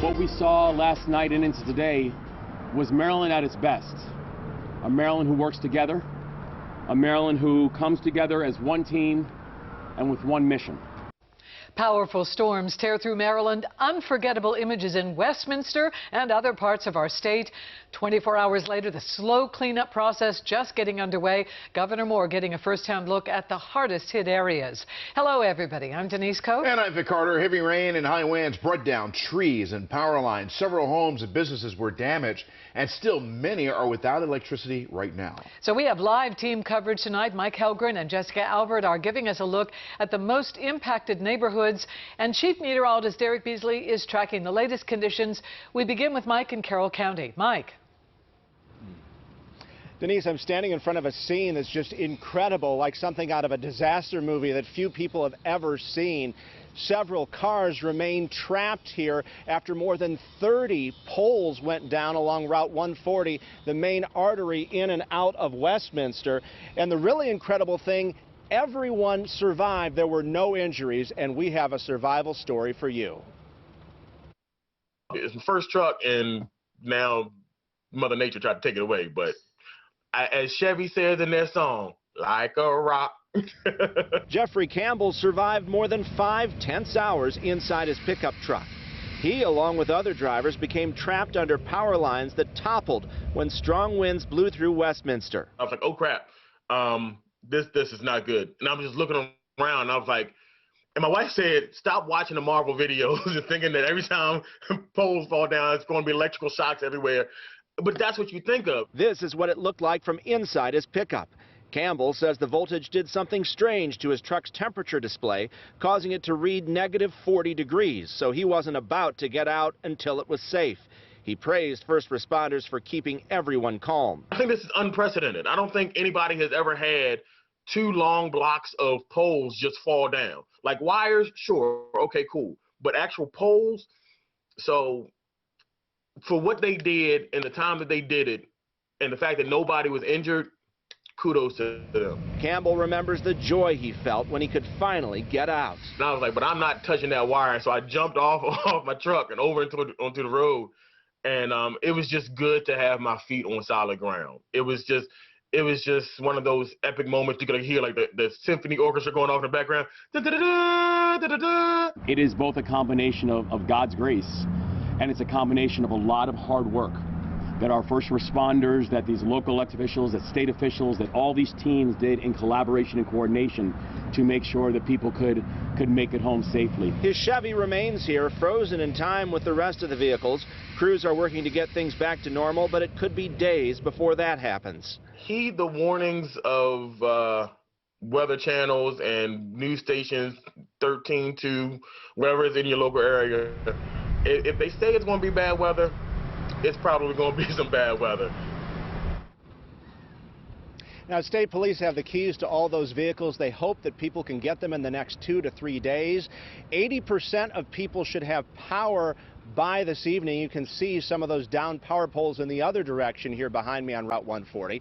What we saw last night and into today was Maryland at its best. A Maryland who works together, a Maryland who comes together as one team and with one mission. Powerful storms tear through Maryland. Unforgettable images in Westminster and other parts of our state. 24 hours later, the slow cleanup process just getting underway. Governor Moore getting a first-hand look at the hardest hit areas. Hello, everybody. I'm Denise Cope. And I'm Vic Carter. Heavy rain and high winds brought down trees and power lines. Several homes and businesses were damaged, and still many are without electricity right now. So we have live team coverage tonight. Mike Helgren and Jessica Albert are giving us a look at the most impacted neighborhoods. And Chief Meteorologist Derek Beasley is tracking the latest conditions. We begin with Mike in Carroll County. Mike. Denise, I'm standing in front of a scene that's just incredible, like something out of a disaster movie that few people have ever seen. Several cars remain trapped here after more than 30 poles went down along Route 140, the main artery in and out of Westminster. And the really incredible thing, everyone survived. There were no injuries, and we have a survival story for you. It's the first truck, and now Mother Nature tried to take it away. But as Chevy says in their song, like a rock. Jeffrey Campbell survived more than 5 tense hours inside his pickup truck. He, along with other drivers, became trapped under power lines that toppled when strong winds blew through Westminster. I was like, oh, crap. This is not good. And I was just looking around, and I was like, and my wife said, stop watching the Marvel videos and thinking that every time poles fall down, it's going to be electrical shocks everywhere. But that's what you think of. This is what it looked like from inside his pickup. Campbell says the voltage did something strange to his truck's temperature display, causing it to read negative 40 degrees, so he wasn't about to get out until it was safe. He praised first responders for keeping everyone calm. I think this is unprecedented. I don't think anybody has ever had 2 long blocks of poles just fall down. Like wires, sure, okay, cool. But actual poles, so for what they did and the time that they did it and the fact that nobody was injured, kudos to them. Campbell remembers the joy he felt when he could finally get out. And I was like, but I'm not touching that wire. So I jumped off my truck and over onto the road. And it was just good to have my feet on solid ground. It was just one of those epic moments. You could hear like the symphony orchestra going off in the background. Da, da, da, da, da, da, da. It is both a combination of God's grace, and it's a combination of a lot of hard work that our first responders, that these local elected officials, that state officials, that all these teams did in collaboration and coordination to make sure that people could make it home safely. His Chevy remains here, frozen in time with the rest of the vehicles. Crews are working to get things back to normal, but it could be days before that happens. Heed the warnings of weather channels and news stations 13 to wherever is in your local area. If they say it's going to be bad weather, it's probably going to be some bad weather. Now, state police have the keys to all those vehicles. They hope that people can get them in the next 2 to 3 days. 80% of people should have power by this evening. You can see some of those down power poles in the other direction here behind me on Route 140.